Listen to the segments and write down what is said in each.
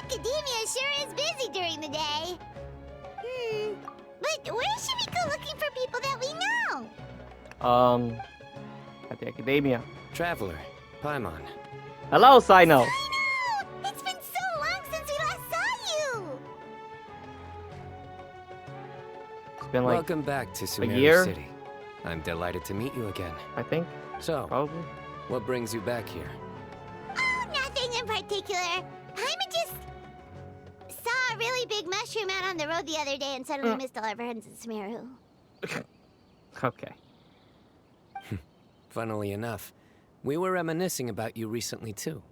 Academia sure is busy during the day. But where should we go looking for people that we know? At the Academia. Traveler, Paimon. Hello, Sino. Sino! It's been so long since we last saw you! It's been like Welcome back to Sumeru year? City. I'm delighted to meet you again. I think. So, Probably. what brings you back here? Oh, nothing in particular. Paimon just saw a really big mushroom out on the road the other day and suddenly missed all our friends in Sumeru. Okay. Funnily enough, we were reminiscing about you recently too.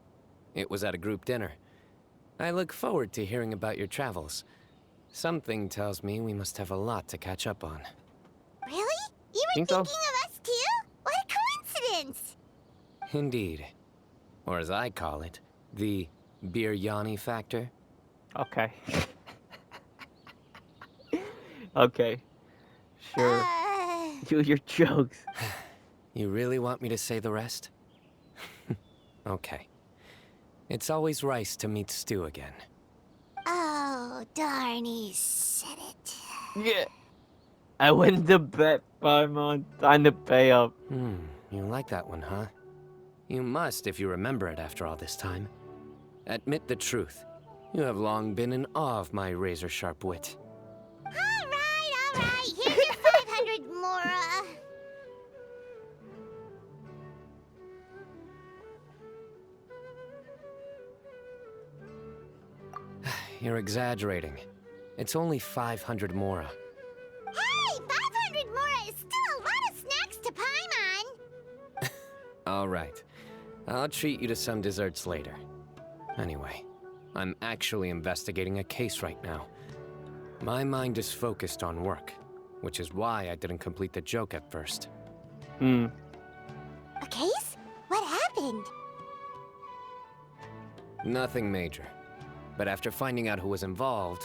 It was at a group dinner. I look forward to hearing about your travels. Something tells me we must have a lot to catch up on. Really? You were Think so? thinking of us too? What a coincidence! Indeed. Or as I call it, the Biryani factor. Okay. Okay. Sure. Do your jokes. You really want me to say the rest? Okay. It's always rice to meet stew again. Oh, darn, he said it. Yeah. I win the bet, Paimon. Time to pay up. You like that one, huh? You must if you remember it after all this time. Admit the truth. You have long been in awe of my razor-sharp wit. All right. Here's your 500 Mora. You're exaggerating. It's only 500 Mora. Hey, 500 Mora is still a lot of snacks to Paimon. All right. I'll treat you to some desserts later. Anyway, I'm actually investigating a case right now. My mind is focused on work, which is why I didn't complete the joke at first. A case? What happened? Nothing major. But after finding out who was involved,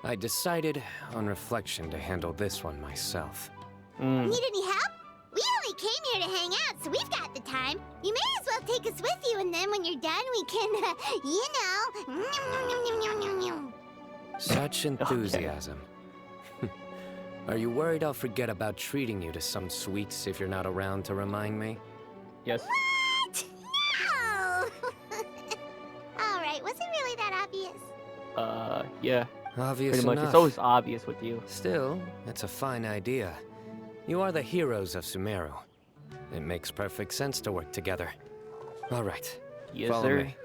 I decided, on reflection, to handle this one myself. Need any help? We only came here to hang out, so we've got the time. You may as well take us with you, and then when you're done, we can, Such enthusiasm. Are you worried I'll forget about treating you to some sweets if you're not around to remind me? Yes. What? No! All right, was it really that obvious? Yeah. Obvious Pretty much. enough. It's always obvious with you. Still, it's a fine idea. You are the heroes of Sumeru. It makes perfect sense to work together. All right. Yes, Follow sir. me.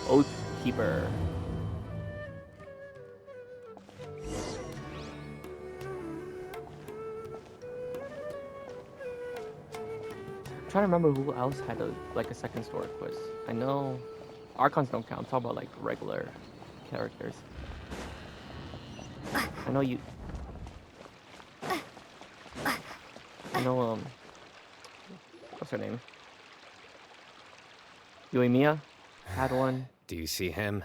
Oathkeeper. I'm trying to remember who else had a second story quest. I know Archons don't count. I'm talking about like regular characters. I know you. I know what's her name? Yuimiya had one. Do you see him?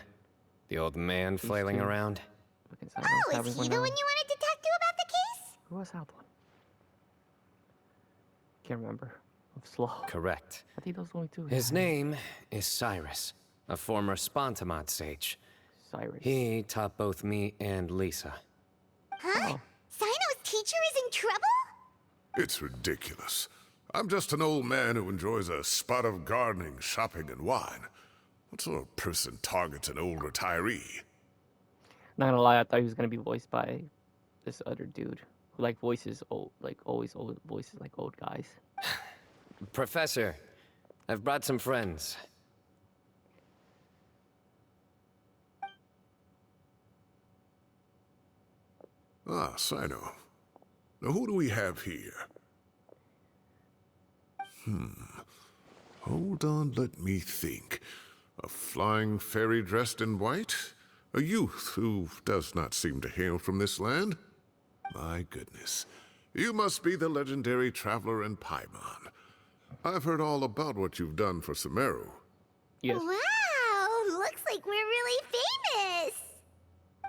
The old man flailing two. around? Fucking Silence Oh, having is he one the now. one you wanted to talk to about the case? Who else had one? Can't remember. I'm slow. Correct. I think those only two. His name is Cyrus, a former Spontamod sage. Cyrus. He taught both me and Lisa. Huh? Oh. Sino's teacher is in trouble? It's ridiculous. I'm just an old man who enjoys a spot of gardening, shopping, and wine. What sort of person targets an old retiree? Not gonna lie, I thought he was gonna be voiced by this other dude who like voices old, like always old voices like old guys. Professor, I've brought some friends. Ah, Sino. Now who do we have here? Hold on, let me think. A flying fairy dressed in white? A youth who does not seem to hail from this land? My goodness. You must be the legendary traveler in Paimon. I've heard all about what you've done for Sumeru. Yes. Wow, looks like we're really famous.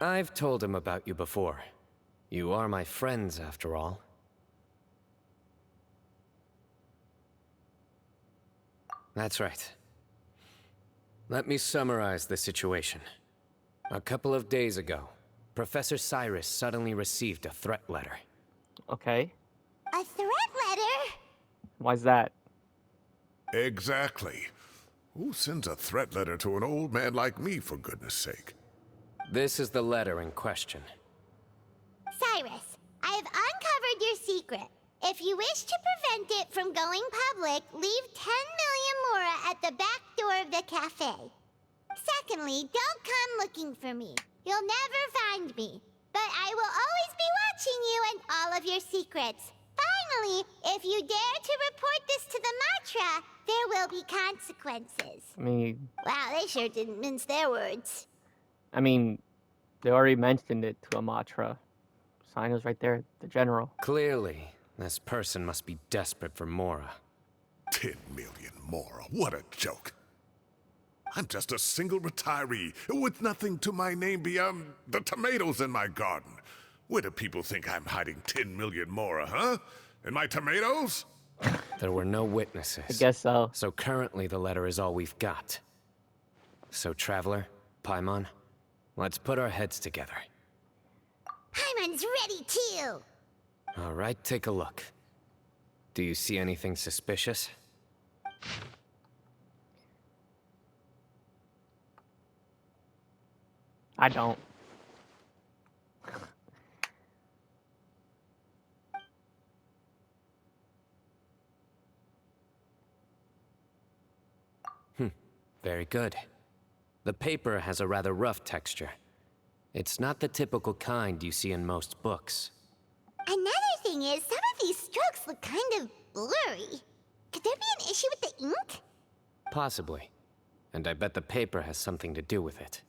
I've told him about you before. You are my friends, after all. That's right. Let me summarize the situation. A couple of days ago, Professor Cyrus suddenly received a threat letter. Okay. A threat letter? Why's that? Exactly. Who sends a threat letter to an old man like me, for goodness sake? This is the letter in question. Cyrus, I have uncovered your secret. If you wish to prevent it from going public, leave 10 million mora at the back door of the cafe. Secondly, don't come looking for me. You'll never find me. But I will always be watching you and all of your secrets. Finally, if you dare to report this to the Matra, there will be consequences. I mean, Wow, they sure didn't mince their words. they already mentioned it to Amatra. Sign was right there, the general. Clearly, this person must be desperate for Mora. 10 million more. What a joke. I'm just a single retiree with nothing to my name beyond the tomatoes in my garden. Where do people think I'm hiding 10 million more, huh? In my tomatoes? There were no witnesses. I guess so. So currently the letter is all we've got. So Traveler, Paimon, let's put our heads together. Paimon's ready too. All right, take a look. Do you see anything suspicious? I don't. Very good. The paper has a rather rough texture. It's not the typical kind you see in most books. Another thing is, some of these strokes look kind of blurry. Could there be an issue with the ink? Possibly. And I bet the paper has something to do with it.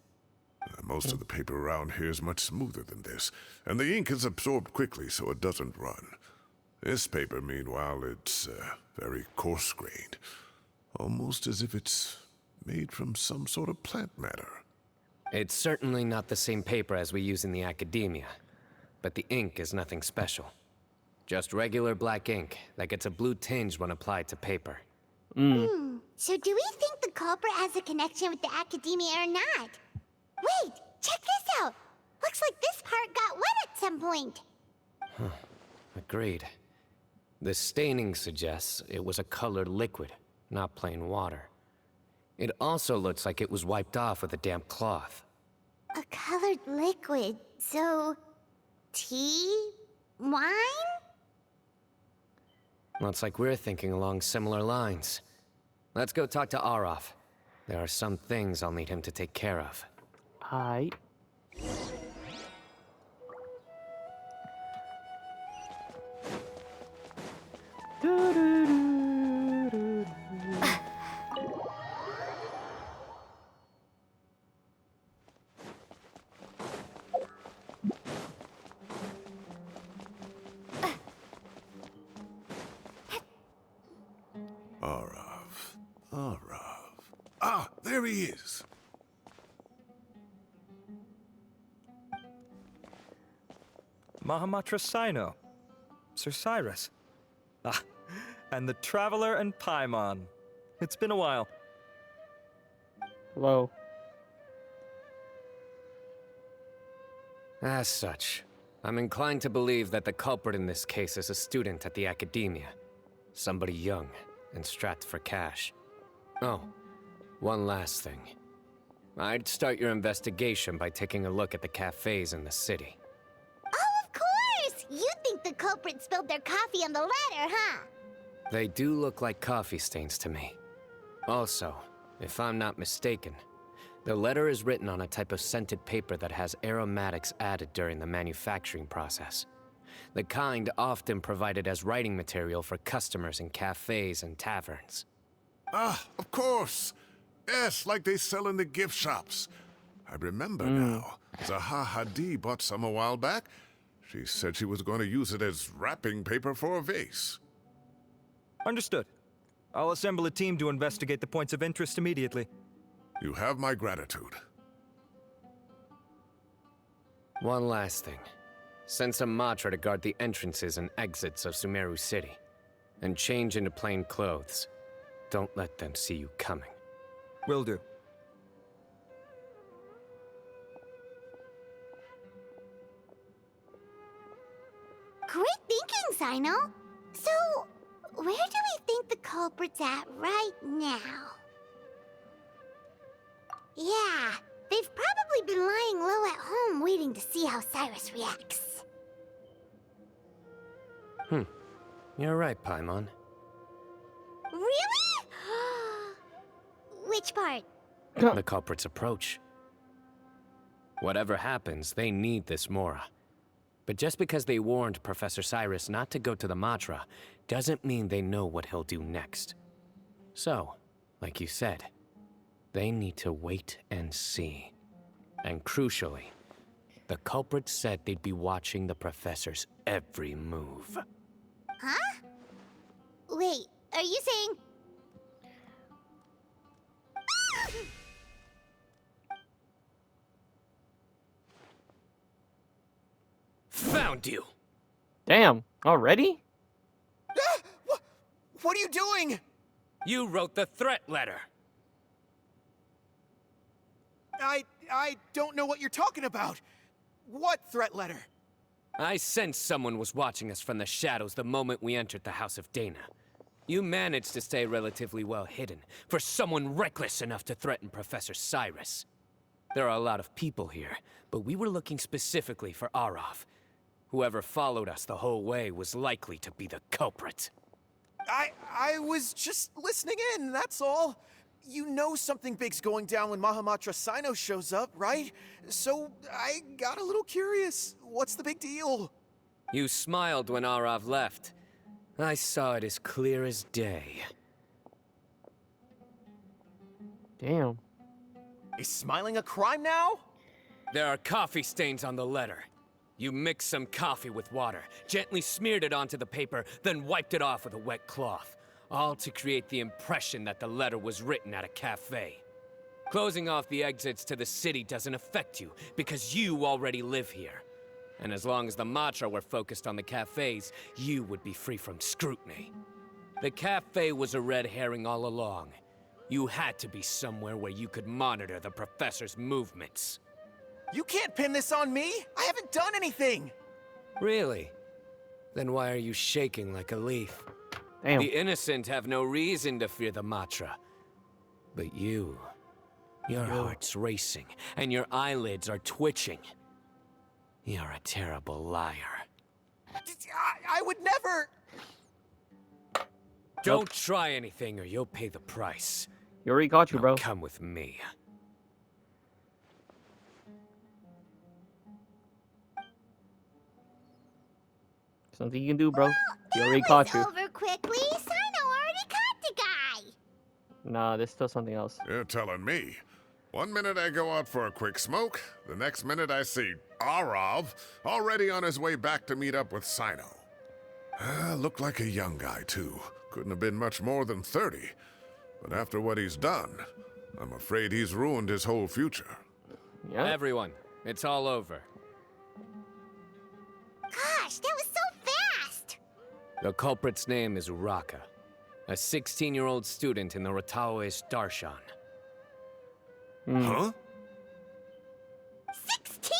Most of the paper around here is much smoother than this, and the ink is absorbed quickly so it doesn't run. This paper, meanwhile, it's very coarse-grained, almost as if it's made from some sort of plant matter. It's certainly not the same paper as we use in the academia, but the ink is nothing special. Just regular black ink that gets a blue tinge when applied to paper. So do we think the culprit has a connection with the academia or not? Wait, check this out. Looks like this part got wet at some point. Agreed. The staining suggests it was a colored liquid, not plain water. It also looks like it was wiped off with a damp cloth. A colored liquid. So, tea? Wine? Looks like we're thinking along similar lines. Let's go talk to Araf. There are some things I'll need him to take care of. Hi. Arav. Ah, there he is. Mahamatra Sino. Sir Cyrus. Ah, and the Traveler and Paimon. It's been a while. Hello. As such, I'm inclined to believe that the culprit in this case is a student at the academia. Somebody young and strapped for cash. Oh, one last thing. I'd start your investigation by taking a look at the cafes in the city. Oh, of course! You think the culprit spilled their coffee on the ladder, huh? They do look like coffee stains to me. Also, if I'm not mistaken, the letter is written on a type of scented paper that has aromatics added during the manufacturing process. The kind often provided as writing material for customers in cafes and taverns. Ah, of course. Yes, like they sell in the gift shops. I remember now. Zaha Hadi bought some a while back. She said she was going to use it as wrapping paper for a vase. Understood. I'll assemble a team to investigate the points of interest immediately. You have my gratitude. One last thing. Send some Matra to guard the entrances and exits of Sumeru City, and change into plain clothes. don't let them see you coming. Will do. Great thinking, Sino. So, where do we think the culprit's at right now? Yeah, they've probably been lying low at home waiting to see how Cyrus reacts. You're right, Paimon. Really? Which part? The culprit's approach. Whatever happens, they need this Mora. But just because they warned Professor Cyrus not to go to the Matra, doesn't mean they know what he'll do next. So, like you said, they need to wait and see. And crucially, the culprit said they'd be watching the Professor's every move. Huh? Wait, are you saying... Found you! Damn, already? What are you doing? You wrote the threat letter! I don't know what you're talking about. What threat letter? I sensed someone was watching us from the shadows the moment we entered the House of Dana. You managed to stay relatively well hidden for someone reckless enough to threaten Professor Cyrus. There are a lot of people here, but we were looking specifically for Arav. Whoever followed us the whole way was likely to be the culprit. I was just listening in, that's all. You know something big's going down when Mahamatra Sino shows up, right? So I got a little curious. What's the big deal? You smiled when Arav left. I saw it as clear as day. Damn. Is smiling a crime now? There are coffee stains on the letter. You mixed some coffee with water, gently smeared it onto the paper, then wiped it off with a wet cloth. All to create the impression that the letter was written at a cafe. Closing off the exits to the city doesn't affect you, because you already live here. And as long as the Matra were focused on the cafes, you would be free from scrutiny. The cafe was a red herring all along. You had to be somewhere where you could monitor the Professor's movements. You can't pin this on me. I haven't done anything. Really? Then why are you shaking like a leaf? Damn. The innocent have no reason to fear the Matra. But you... your heart's racing, and your eyelids are twitching. You're a terrible liar. I would never... Don't try anything or you'll pay the price. You already got you, Now bro. come with me. Something you can do, bro. He already It caught was you. over quickly. Sino already caught the guy. Nah, there's still something else. You're telling me. One minute I go out for a quick smoke, the next minute I see Arav already on his way back to meet up with Sino. Looked like a young guy, too. Couldn't have been much more than 30. But after what he's done, I'm afraid he's ruined his whole future. Yeah. Everyone, it's all over. Gosh, that was so fast. The culprit's name is Uraka, a 16-year-old student in the Rataoist Darshan. Huh? 16?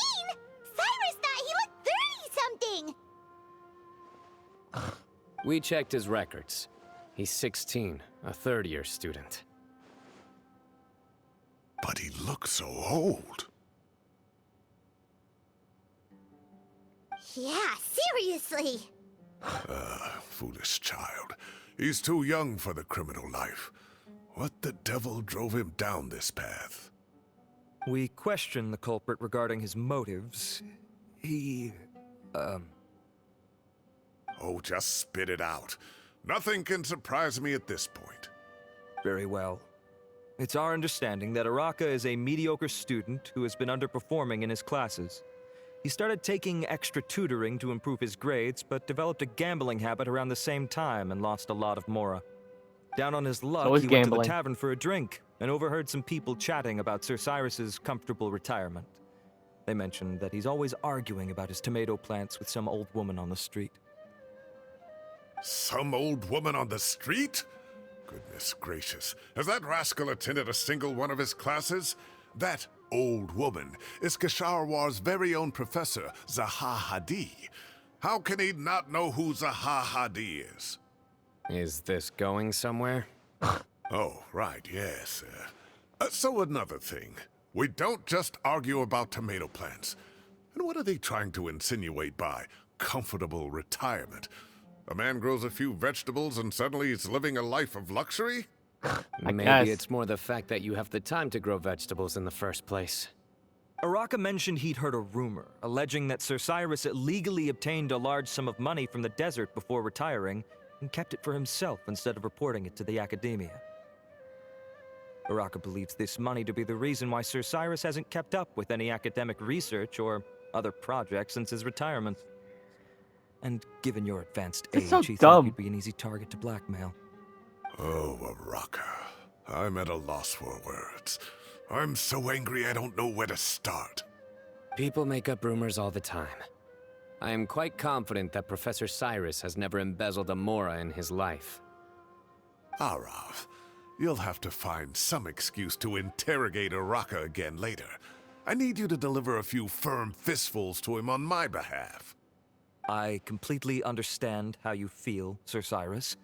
Cyrus thought he looked 30-something. We checked his records. He's 16, a third-year student. But he looks so old. Yeah, seriously. Foolish child. He's too young for the criminal life. What the devil drove him down this path? We questioned the culprit regarding his motives. He... Oh, just spit it out. Nothing can surprise me at this point. Very well. It's our understanding that Araka is a mediocre student who has been underperforming in his classes. He started taking extra tutoring to improve his grades, but developed a gambling habit around the same time and lost a lot of Mora. Down on his luck, Always he went to the gambling. tavern for a drink and overheard some people chatting about Sir Cyrus's comfortable retirement. They mentioned that he's always arguing about his tomato plants with some old woman on the street. Some old woman on the street? Goodness gracious. Has that rascal attended a single one of his classes? That old woman is Kasharwar's very own professor, Zaha Hadi. How can he not know who Zaha Hadi is? Is this going somewhere? Oh, right, yes. So another thing. We don't just argue about tomato plants. And what are they trying to insinuate by comfortable retirement? A man grows a few vegetables and suddenly he's living a life of luxury? I Maybe guess. it's more the fact that you have the time to grow vegetables in the first place. Araka mentioned he'd heard a rumor, alleging that Sir Cyrus illegally obtained a large sum of money from the desert before retiring and kept it for himself instead of reporting it to the academia. Araka believes this money to be the reason why Sir Cyrus hasn't kept up with any academic research or other projects since his retirement. And given your advanced It's age, so he thought dumb. you'd be an easy target to blackmail. Oh, Araka. I'm at a loss for words. I'm so angry I don't know where to start. People make up rumors all the time. I am quite confident that Professor Cyrus has never embezzled a Mora in his life. Arav, you'll have to find some excuse to interrogate Araka again later. I need you to deliver a few firm fistfuls to him on my behalf. I completely understand how you feel, Sir Cyrus,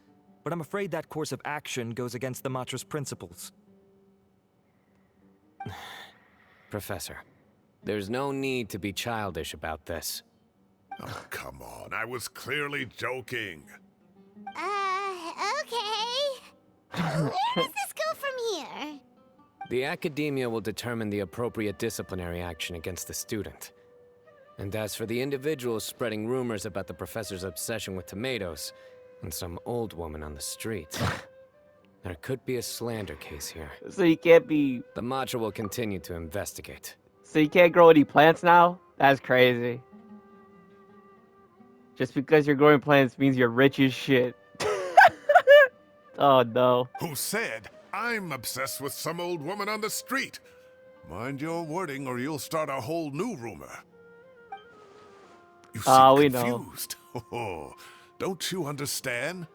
but I'm afraid that course of action goes against the Matra's principles. Professor, there's no need to be childish about this. Oh, come on. I was clearly joking. Okay. Where does this go from here? The academia will determine the appropriate disciplinary action against the student. And as for the individuals spreading rumors about the professor's obsession with tomatoes and some old woman on the street, there could be a slander case here. So you can't be. The Matra will continue to investigate. So you can't grow any plants now? That's crazy. Just because you're growing plants means you're rich as shit. Oh no. Who said I'm obsessed with some old woman on the street? Mind your wording or you'll start a whole new rumor. You seem We know. confused. Oh, don't you understand?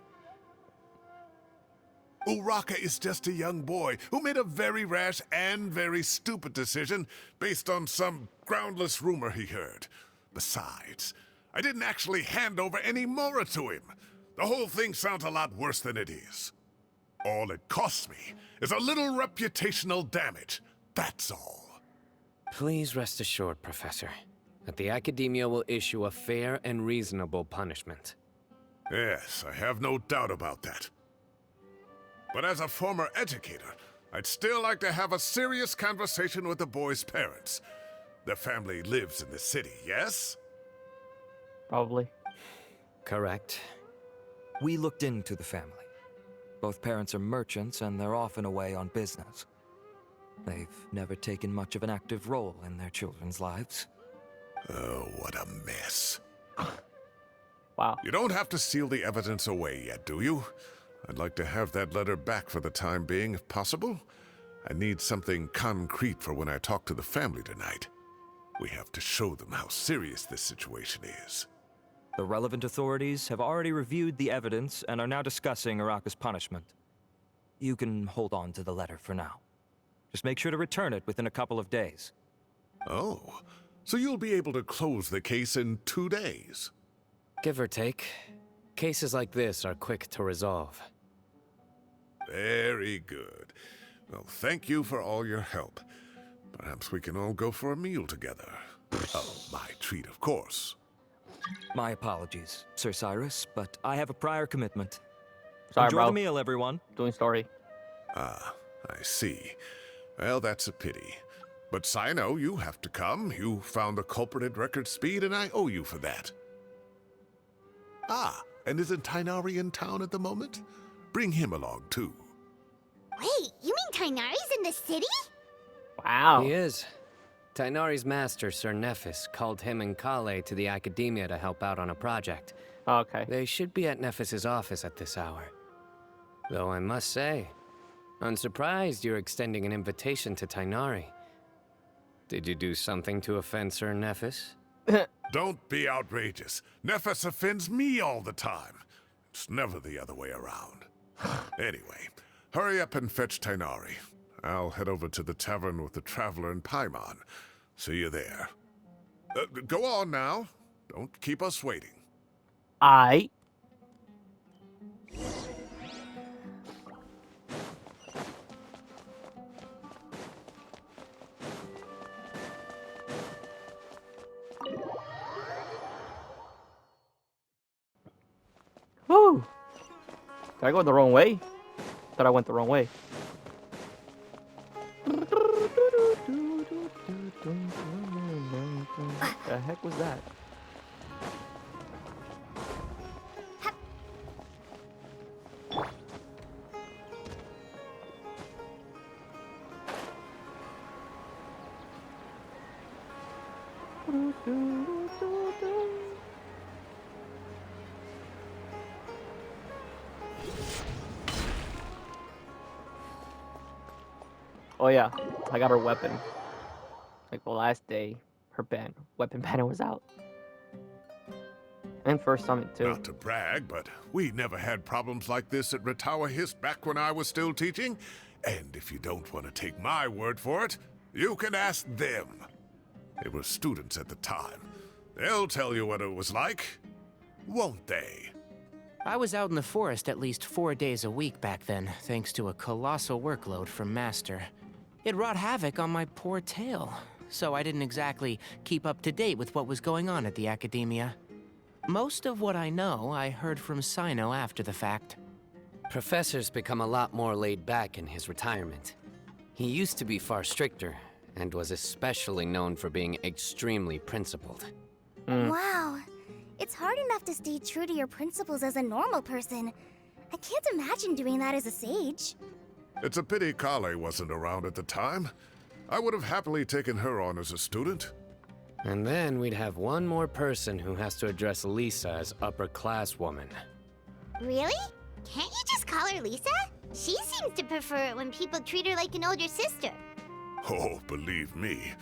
Uraka is just a young boy who made a very rash and very stupid decision based on some groundless rumor he heard. Besides, I didn't actually hand over any Mora to him. The whole thing sounds a lot worse than it is. All it costs me is a little reputational damage. That's all. Please rest assured, Professor, that the Academia will issue a fair and reasonable punishment. Yes, I have no doubt about that. But as a former educator, I'd still like to have a serious conversation with the boy's parents. Their family lives in the city, yes? Probably. Correct. We looked into the family. Both parents are merchants and they're often away on business. They've never taken much of an active role in their children's lives. Oh, what a mess. Wow. You don't have to seal the evidence away yet, do you? I'd like to have that letter back for the time being, if possible. I need something concrete for when I talk to the family tonight. We have to show them how serious this situation is. The relevant authorities have already reviewed the evidence and are now discussing Araka's punishment. You can hold on to the letter for now. Just make sure to return it within a couple of days. Oh, so you'll be able to close the case in 2 days? Give or take. Cases like this are quick to resolve. Very good. Well, thank you for all your help. Perhaps we can all go for a meal together. Oh, my treat, of course. My apologies, Sir Cyrus, but I have a prior commitment. Sorry, Enjoy bro. the meal, everyone. Doing story. Ah, I see. Well, that's a pity. But Sino, you have to come. You found the culprit at record speed, and I owe you for that. Ah, and isn't Tainari in town at the moment? Bring him along, too. Wait, you mean Tainari's in the city? Wow. He is. Tainari's master, Sir Nephis, called him and Kale to the Academia to help out on a project. Okay. They should be at Nephis's office at this hour. Though I must say, I'm surprised you're extending an invitation to Tainari. Did you do something to offend Sir Nephis? Don't be outrageous. Nephis offends me all the time. It's never the other way around. Anyway, Hurry up and fetch Tainari. I'll head over to the tavern with the Traveler and Paimon. See you there. Go on now. Don't keep us waiting. I. Woo! Did I go the wrong way? Thought I went the wrong way. The heck was that? Oh yeah, I got her weapon. Like the last day, her weapon banner was out. And first summit too. Not to brag, but we never had problems like this at Ratawa Hist back when I was still teaching. And if you don't want to take my word for it, you can ask them. They were students at the time. They'll tell you what it was like, won't they? I was out in the forest at least 4 days a week back then, thanks to a colossal workload from Master. It wrought havoc on my poor tail, so I didn't exactly keep up to date with what was going on at the Academia. Most of what I know, I heard from Sino after the fact. Professor's become a lot more laid back in his retirement. He used to be far stricter, and was especially known for being extremely principled. Wow. It's hard enough to stay true to your principles as a normal person. I can't imagine doing that as a sage. It's a pity Kale wasn't around at the time. I would have happily taken her on as a student. And then we'd have one more person who has to address Lisa as upper-class woman. Really? Can't you just call her Lisa? She seems to prefer it when people treat her like an older sister. Oh, believe me,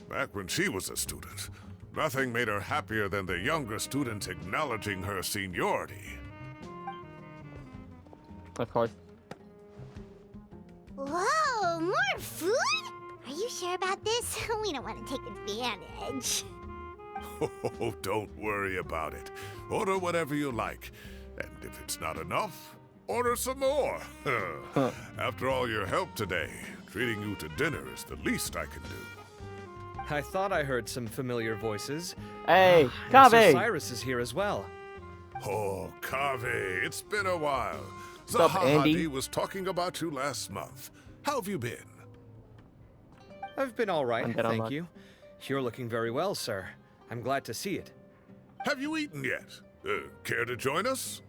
back when she was a student, nothing made her happier than the younger students acknowledging her seniority. Of course. Whoa, more food? Are you sure about this? We don't want to take advantage. Oh, don't worry about it. Order whatever you like. And if it's not enough, order some more. After all your help today, treating you to dinner is the least I can do. I thought I heard some familiar voices. Hey, And Sir Kave! Cyrus is here as well. Oh, Kave, it's been a while. What's up, Andy? Zahahadi was talking about you last month. How have you been? I've been all right, Undead thank Unlock. you. You're looking very well, sir. I'm glad to see it. Have you eaten yet? Care to join us?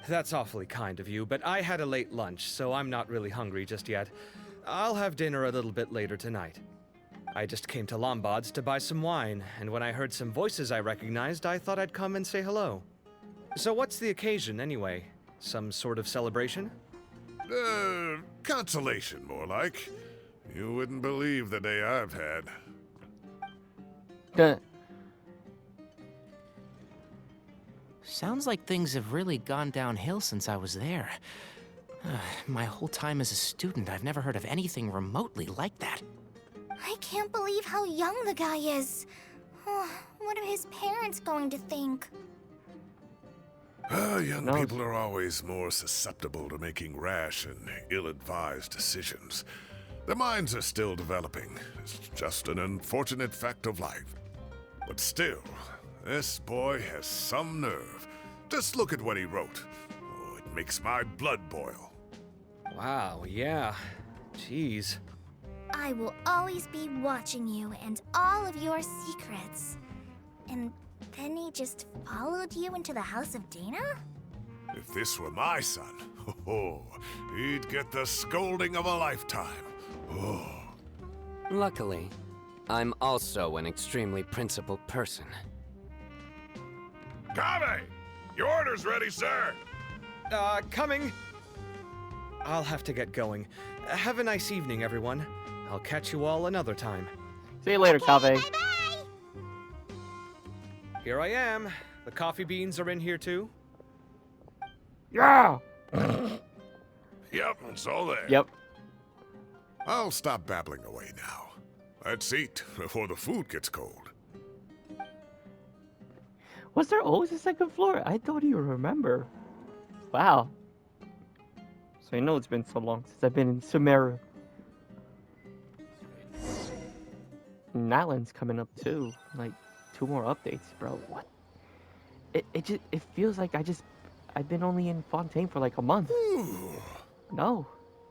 That's awfully kind of you, but I had a late lunch, so I'm not really hungry just yet. I'll have dinner a little bit later tonight. I just came to Lombard's to buy some wine, and when I heard some voices I recognized, I thought I'd come and say hello. So what's the occasion, anyway? Some sort of celebration? Consolation, more like. You wouldn't believe the day I've had. Dun. Sounds like things have really gone downhill since I was there. My whole time as a student, I've never heard of anything remotely like that. I can't believe how young the guy is. Oh, what are his parents going to think? Young No. people are always more susceptible to making rash and ill-advised decisions. Their minds are still developing. It's just an unfortunate fact of life. But still, this boy has some nerve. Just look at what he wrote. Oh, it makes my blood boil. Wow, yeah. Jeez. I will always be watching you and all of your secrets. And then he just followed you into the house of Dana? If this were my son, he'd get the scolding of a lifetime. Oh. Luckily, I'm also an extremely principled person. Kave! Your order's ready, sir! Coming! I'll have to get going. Have a nice evening, everyone. I'll catch you all another time. See you later, Kave. Bye-bye! Here I am. The coffee beans are in here too. Yeah! Yep, it's all there. Yep. I'll stop babbling away now. Let's eat before the food gets cold. Was there always a second floor? I don't even remember. Wow. So you know it's been so long since I've been in Sumeru. Natlan's coming up too. Like 2 more updates, bro. What? It feels like I've been only in Fontaine for like a month. No.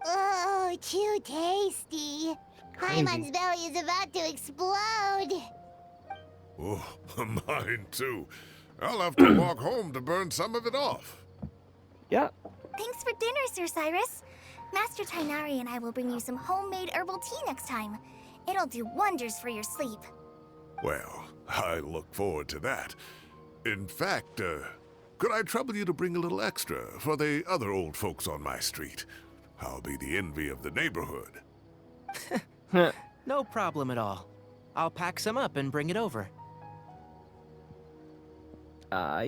Oh, too tasty. Crazy. Paimon's belly is about to explode. Oh, mine too. I'll have to walk home to burn some of it off. Yeah. Thanks for dinner, Sir Cyrus. Master Tainari and I will bring you some homemade herbal tea next time. It'll do wonders for your sleep. Well, I look forward to that. In fact, could I trouble you to bring a little extra for the other old folks on my street? I'll be the envy of the neighborhood. No problem at all. I'll pack some up and bring it over. Ah,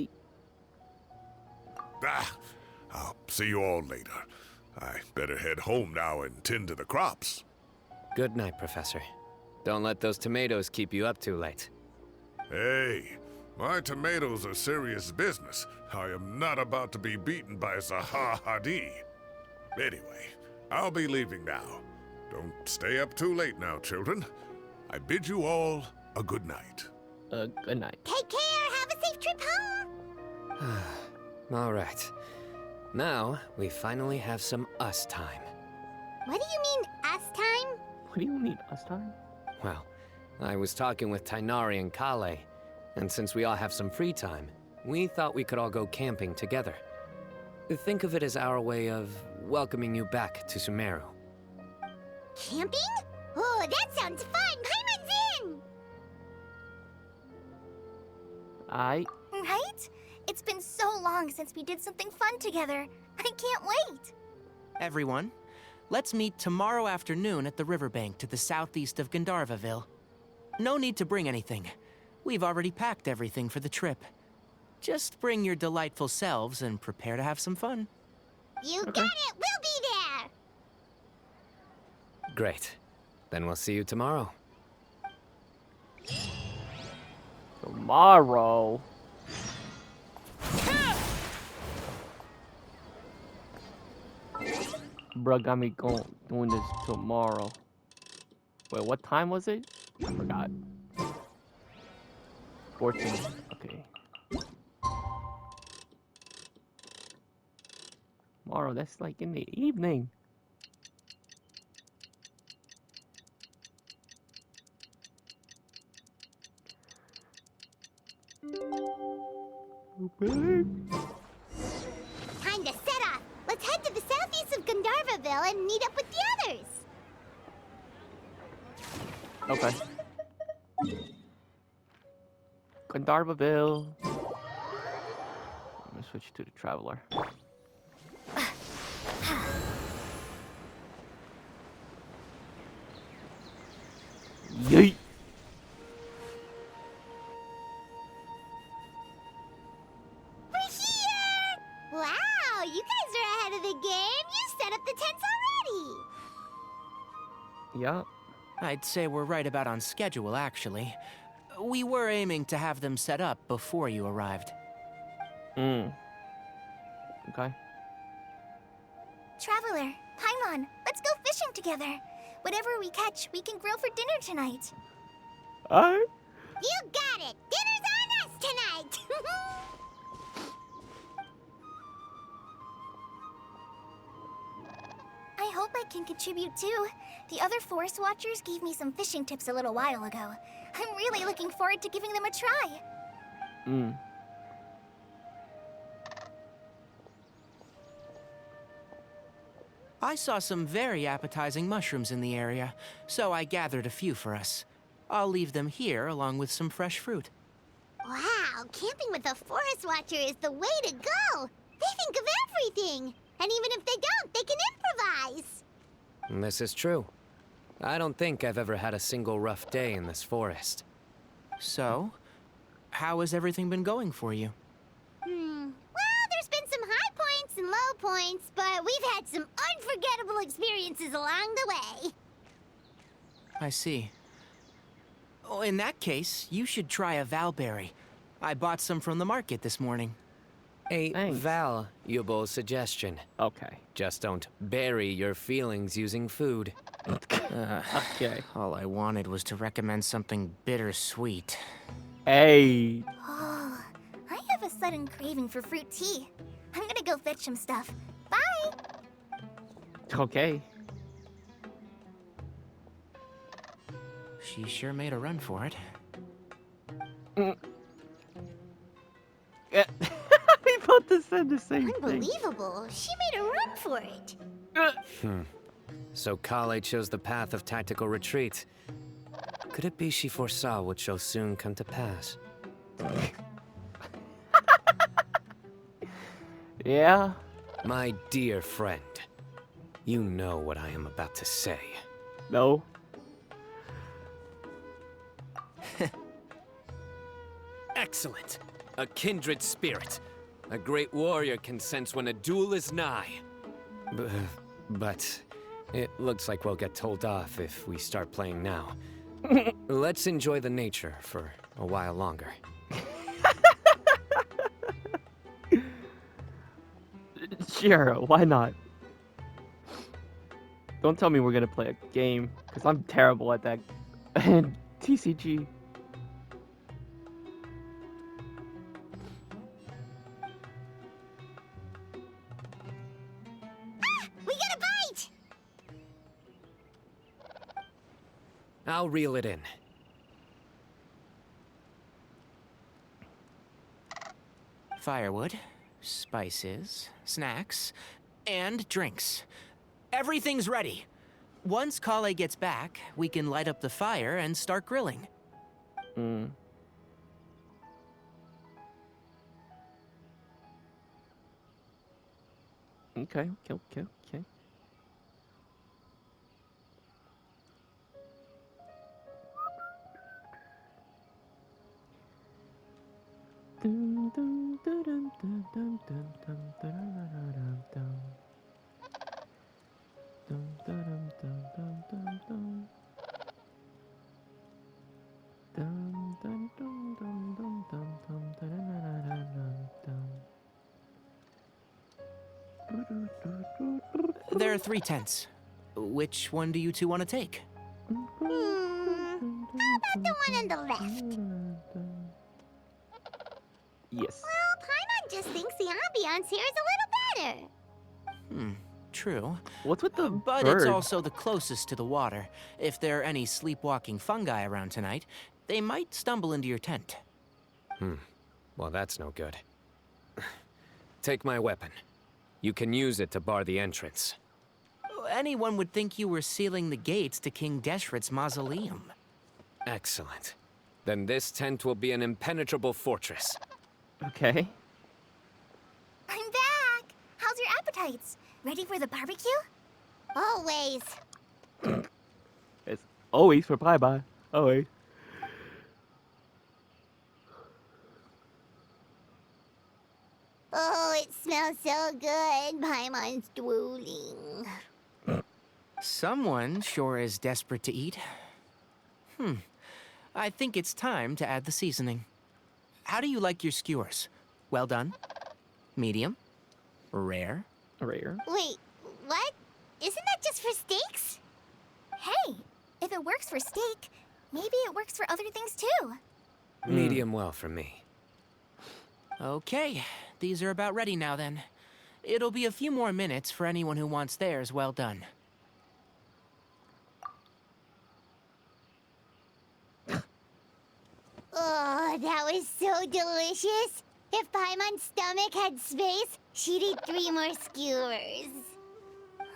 I'll see you all later. I better head home now and tend to the crops. Good night, Professor. Don't let those tomatoes keep you up too late. Hey, my tomatoes are serious business. I am not about to be beaten by Zaha Hadid. Anyway, I'll be leaving now. Don't stay up too late now, children. I bid you all a good night. Good night. Take care. Have a safe trip home. All right. Now, we finally have some us time. What do you mean, us time? What do you mean, us time? Well, I was talking with Tainari and Kale, and since we all have some free time, we thought we could all go camping together. Think of it as our way of welcoming you back to Sumeru. Camping? Oh, that sounds fun. Paimon's in. I Right? It's been so long since we did something fun together. I can't wait. Everyone, let's meet tomorrow afternoon at the riverbank to the southeast of Gandharvaville. No need to bring anything. We've already packed everything for the trip. Just bring your delightful selves and prepare to have some fun. You got it. We'll be there. Great. Then we'll see you tomorrow. tomorrow. Bruh got me doing this tomorrow. Wait, what time was it? I forgot. 14. Okay. Tomorrow, that's like in the evening. Okay. Time to set off. Let's head to the southeast of Gandharvaville and meet up with the others. Okay. Gandharvaville. I'm gonna switch to the Traveler. Yeet. We're here! Wow, you guys are ahead of the game. You set up the tents already. Yeah. I'd say we're right about on schedule, actually. We were aiming to have them set up before you arrived. Okay. Traveler, Paimon, let's go fishing together. Whatever we catch, we can grill for dinner tonight. Alright. You got it. Dinner's on us tonight. I hope I can contribute too. The other Forest Watchers gave me some fishing tips a little while ago. I'm really looking forward to giving them a try. I saw some very appetizing mushrooms in the area, so I gathered a few for us. I'll leave them here along with some fresh fruit. Wow, camping with a Forest Watcher is the way to go. They think of everything. And even if they don't, they can improvise. This is true. I don't think I've ever had a single rough day in this forest. So, how has everything been going for you? Well, there's been some high points and low points, but we've had some unforgettable experiences along the way. I see. Oh, in that case, you should try a Valberry. I bought some from the market this morning. A Thanks. valuable suggestion. Okay. Just don't bury your feelings using food. Okay. All I wanted was to recommend something bittersweet. Hey. Oh, I have a sudden craving for fruit tea. I'm gonna go fetch some stuff. Bye! Okay. She sure made a run for it. Yeah. We both just said the same thing. Unbelievable. She made a run for it. So Kale chose the path of tactical retreat. Could it be she foresaw what shall soon come to pass? Yeah. My dear friend, you know what I am about to say. No. Excellent! A kindred spirit. A great warrior can sense when a duel is nigh. But it looks like we'll get told off if we start playing now. Let's enjoy the nature for a while longer. Sure, why not? Don't tell me we're gonna play a game, because I'm terrible at that. TCG. We got a bite! I'll reel it in. Firewood, spices, snacks, and drinks. Everything's ready. Once Kale gets back, we can light up the fire and start grilling. Okay. There are 3 tents. Which one do you two want to take? How about the one on the left? Yes. Well, Paimon just thinks the ambiance here is a little better. True. What's with the But bird? it's also the closest to the water. If there are any sleepwalking fungi around tonight, they might stumble into your tent. Well, that's no good. Take my weapon. You can use it to bar the entrance. Anyone would think you were sealing the gates to King Deshret's mausoleum. Excellent. Then this tent will be an impenetrable fortress. Okay. I'm back! How's your appetites? Ready for the barbecue? Always. It's always for bye-bye. Always. Oh, it smells so good. Paimon's drooling. Someone sure is desperate to eat. I think it's time to add the seasoning. How do you like your skewers? Well done? Medium? Rare? Rare. Wait, what? Isn't that just for steaks? Hey, if it works for steak, maybe it works for other things too. Medium well for me. Okay, these are about ready now then. It'll be a few more minutes for anyone who wants theirs well done. Oh, that was so delicious. If Paimon's stomach had space, she'd eat 3 more skewers.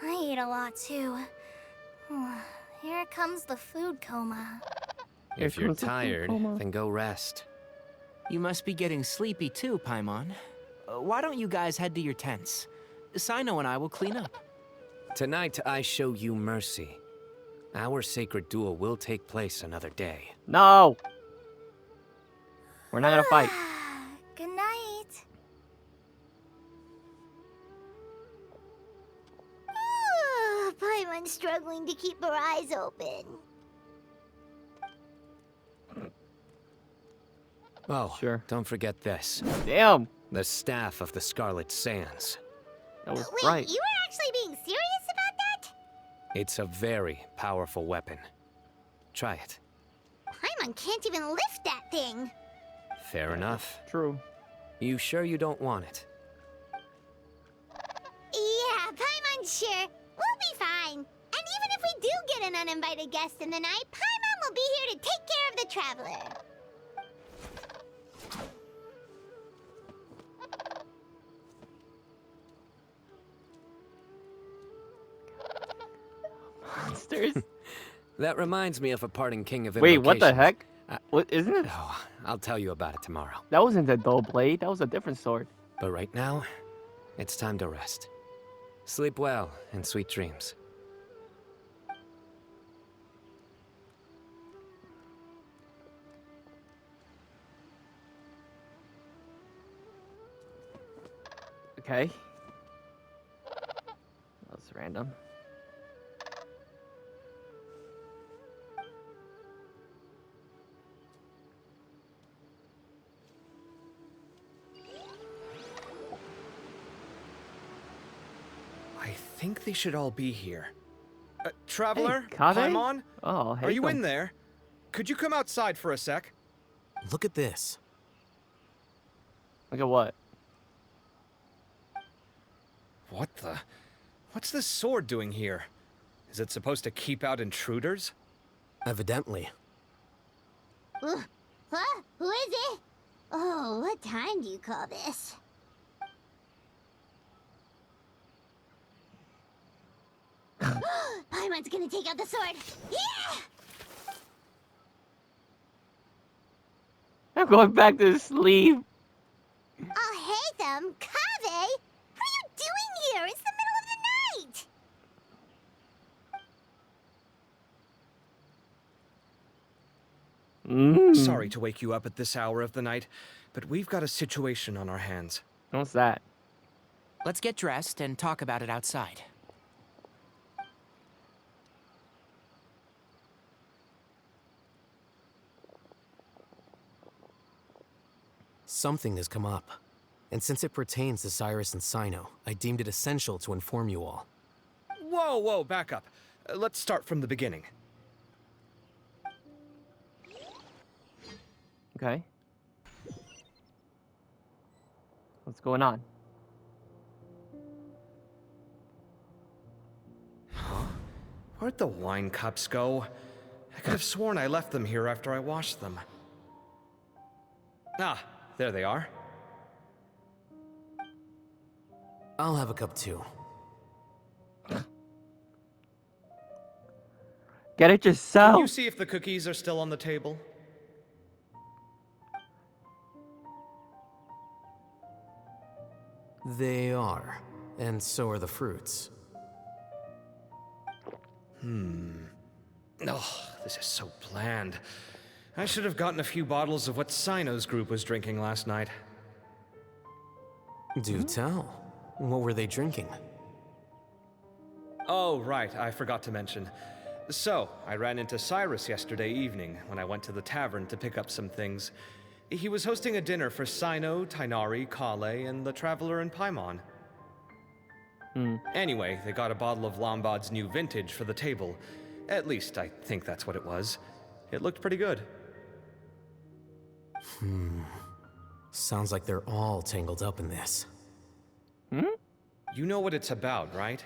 I ate a lot too. Here comes the food coma. If you're comes the food tired, coma. then go rest. You must be getting sleepy too, Paimon. Why don't you guys head to your tents? Sino and I will clean up. Tonight, I show you mercy. Our sacred duel will take place another day. No! We're not gonna fight. Good night. one struggling to keep her eyes open. Oh, Sure. don't forget this. Damn. The staff of the Scarlet Sands. That was Wait, right. you were actually being serious about that? It's a very powerful weapon. Try it. Paimon can't even lift that thing. Fair enough. True. You sure you don't want it? Yeah, Paimon's sure. We'll be fine. And even if we do get an uninvited guest in the night, Paimon will be here to take care of the traveler. Monsters. That reminds me of a parting king of Wait, what the invocations. heck? What isn't it? Oh, I'll tell you about it tomorrow. That wasn't a dull blade. That was a different sword. But right now, it's time to rest. Sleep well and sweet dreams. Okay. That was random. I think they should all be here. Traveler? Kade? Paimon? Oh, hey. Are you in there? Could you come outside for a sec? Look at this. Look at what? What the? What's this sword doing here? Is it supposed to keep out intruders? Evidently. Huh? Who is it? Oh, what time do you call this? Paimon's gonna take out the sword. Yeah! I'm going back to sleep. Oh, hey them, Kave! What are you doing here? It's the middle of the night! Sorry to wake you up at this hour of the night, but we've got a situation on our hands. What's that? Let's get dressed and talk about it outside. Something has come up. And since it pertains to Cyrus and Cyno, I deemed it essential to inform you all. Whoa, back up. Let's start from the beginning. Okay. What's going on? Where'd the wine cups go? I could have sworn I left them here after I washed them. Ah, there they are. I'll have a cup too. Get it yourself. Can you see if the cookies are still on the table? They are. And so are the fruits. Oh, this is so bland. I should have gotten a few bottles of what Cyno's group was drinking last night. Do tell. What were they drinking? Oh, right, I forgot to mention. So, I ran into Cyrus yesterday evening when I went to the tavern to pick up some things. He was hosting a dinner for Cyno, Tighnari, Kale, and the Traveler and Paimon. Anyway, they got a bottle of Lombard's new vintage for the table. At least, I think that's what it was. It looked pretty good. Sounds like they're all tangled up in this. You know what it's about, right?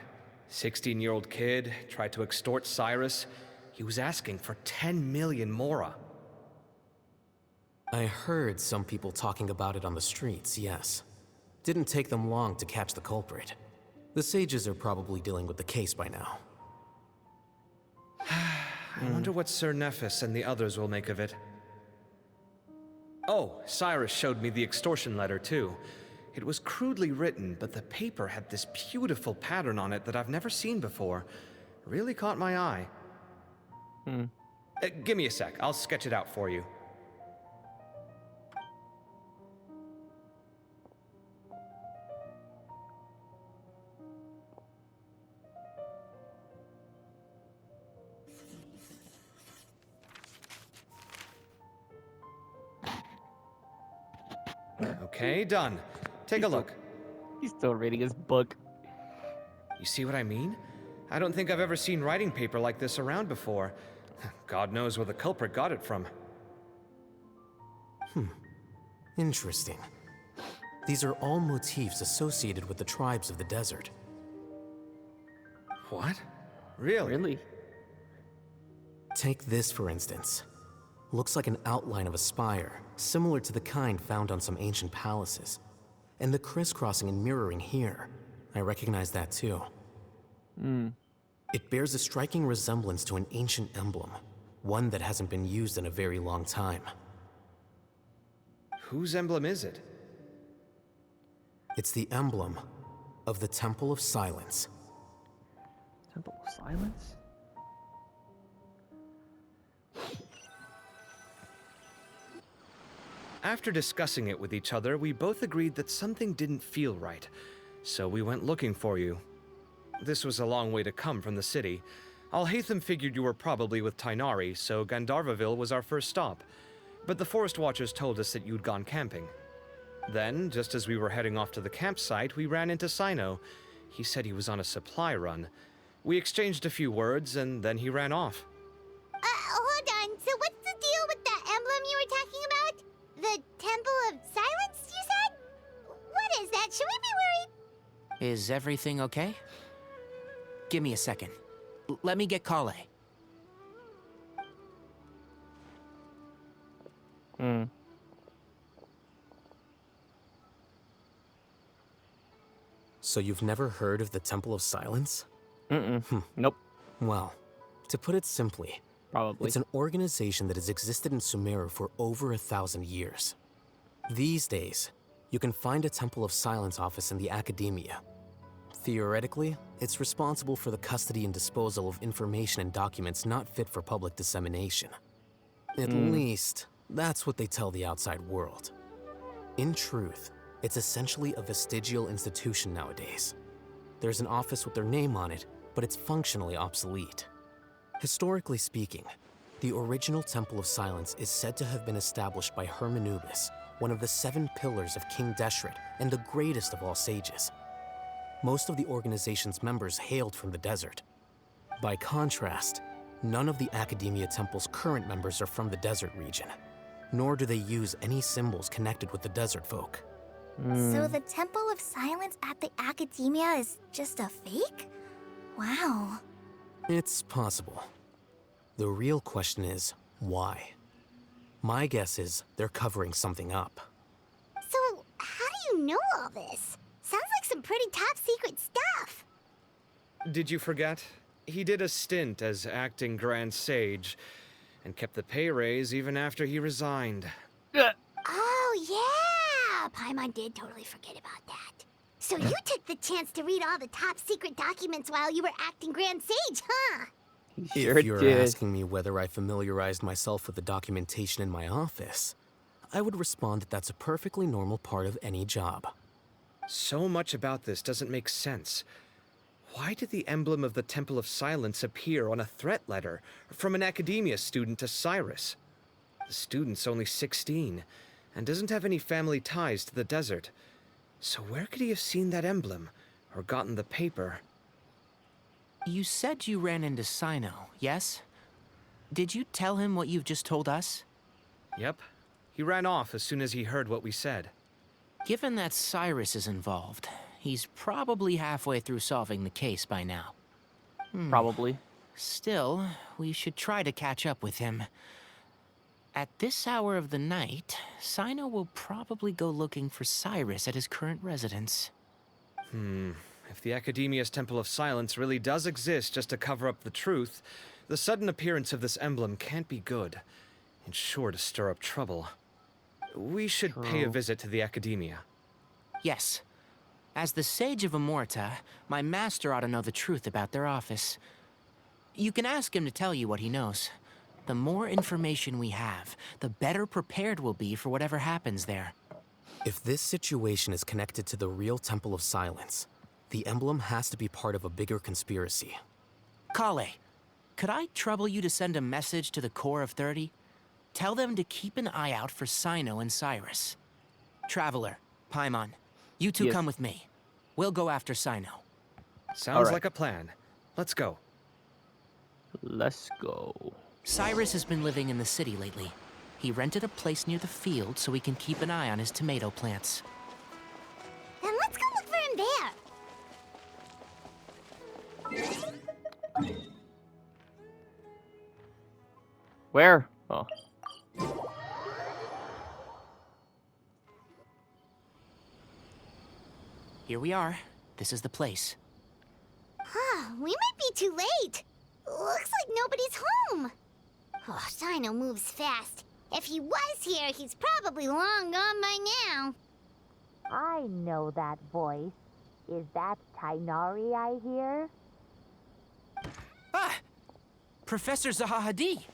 16-year-old kid tried to extort Cyrus. He was asking for 10 million mora. I heard some people talking about it on the streets, yes. Didn't take them long to catch the culprit. The sages are probably dealing with the case by now. I wonder what Sir Nephis and the others will make of it. Oh, Cyrus showed me the extortion letter, too. It was crudely written, but the paper had this beautiful pattern on it that I've never seen before. Really caught my eye. Give me a sec. I'll sketch it out for you. Okay, done. Take a look. He's still reading his book. You see what I mean? I don't think I've ever seen writing paper like this around before. God knows where the culprit got it from. Interesting. These are all motifs associated with the tribes of the desert. What? Really? Really? Take this, for instance. Looks like an outline of a spire, similar to the kind found on some ancient palaces. And the crisscrossing and mirroring here, I recognize that too. It bears a striking resemblance to an ancient emblem, one that hasn't been used in a very long time. Whose emblem is it? It's the emblem of the Temple of Silence. Temple of Silence? After discussing it with each other, we both agreed that something didn't feel right, so we went looking for you. This was a long way to come from the city. Alhaitham figured you were probably with Tainari, so Gandharvaville was our first stop. But the Forest Watchers told us that you'd gone camping. Then, just as we were heading off to the campsite, we ran into Sino. He said he was on a supply run. We exchanged a few words, and then he ran off. Hold on. So what's the deal with that emblem you were talking about? The Temple of Silence, you said? What is that? Should we be worried? Is everything okay? Give me a second. Let me get Kale. So you've never heard of the Temple of Silence? Nope. Well, to put it simply, Probably. it's an organization that has existed in Sumeru for over 1,000 years. These days, you can find a Temple of Silence office in the academia. Theoretically, it's responsible for the custody and disposal of information and documents not fit for public dissemination. At least, that's what they tell the outside world. In truth, it's essentially a vestigial institution nowadays. There's an office with their name on it, but it's functionally obsolete. Historically speaking, the original Temple of Silence is said to have been established by Hermanubis, one of the 7 pillars of King Deshret and the greatest of all sages. Most of the organization's members hailed from the desert. By contrast, none of the Academia Temple's current members are from the desert region, nor do they use any symbols connected with the desert folk. So the Temple of Silence at the Academia is just a fake? Wow. It's possible. The real question is, why? My guess is they're covering something up. So, how do you know all this? Sounds like some pretty top secret stuff. Did you forget? He did a stint as acting Grand Sage, and kept the pay raise even after he resigned. Oh, yeah! Paimon did totally forget about that. So you took the chance to read all the top secret documents while you were acting Grand Sage, huh? Sure If you're did. asking me whether I familiarized myself with the documentation in my office, I would respond that that's a perfectly normal part of any job. So much about this doesn't make sense. Why did the emblem of the Temple of Silence appear on a threat letter from an academia student to Cyrus? The student's only 16 and doesn't have any family ties to the desert. So where could he have seen that emblem or gotten the paper? You said you ran into Sino, yes? Did you tell him what you've just told us? Yep. He ran off as soon as he heard what we said. Given that Cyrus is involved, he's probably halfway through solving the case by now. Probably. Still, we should try to catch up with him. At this hour of the night, Sino will probably go looking for Cyrus at his current residence. If the Academia's Temple of Silence really does exist just to cover up the truth, the sudden appearance of this emblem can't be good, and sure to stir up trouble. We should pay a True. visit to the Academia. Yes. As the Sage of Amorta, my master ought to know the truth about their office. You can ask him to tell you what he knows. The more information we have, the better prepared we'll be for whatever happens there. If this situation is connected to the real Temple of Silence, the emblem has to be part of a bigger conspiracy. Kale, could I trouble you to send a message to the Core of 30? Tell them to keep an eye out for Sino and Cyrus. Traveler, Paimon, you two Yes. come with me. We'll go after Sino. Sounds Alright. like a plan. Let's go. Let's go. Cyrus has been living in the city lately. He rented a place near the field so he can keep an eye on his tomato plants. Then let's go look for him there. Where? Oh. Here we are. This is the place. We might be too late. Looks like nobody's home. Oh, Sino moves fast. If he was here, he's probably long gone by now. I know that voice. Is that Tainari I hear? Ah! Professor Zahahadi!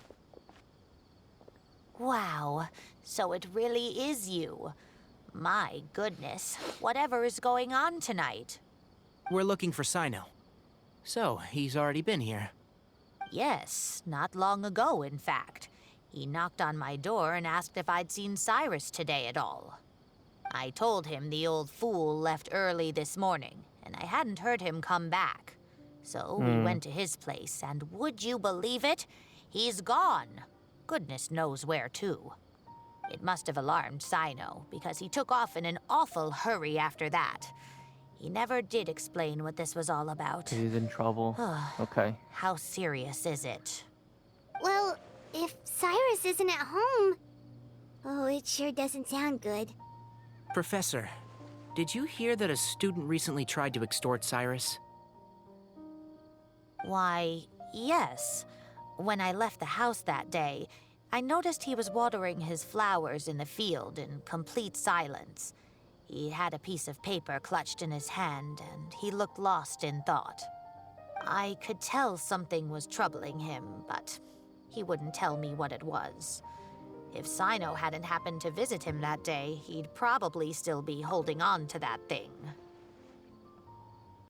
Wow, so it really is you. My goodness, whatever is going on tonight? We're looking for Sino. So, he's already been here. Yes, not long ago, in fact. He knocked on my door and asked if I'd seen Cyrus today at all. I told him the old fool left early this morning, and I hadn't heard him come back. So we went to his place, and would you believe it? He's gone. Goodness knows where to. It must have alarmed Sino, because he took off in an awful hurry after that. He never did explain what this was all about. He's in trouble. Okay. How serious is it? Well, if Cyrus isn't at home... Oh, it sure doesn't sound good. Professor, did you hear that a student recently tried to extort Cyrus? Why, yes. When I left the house that day, I noticed he was watering his flowers in the field in complete silence. He had a piece of paper clutched in his hand, and he looked lost in thought. I could tell something was troubling him, but he wouldn't tell me what it was. If Sino hadn't happened to visit him that day, he'd probably still be holding on to that thing.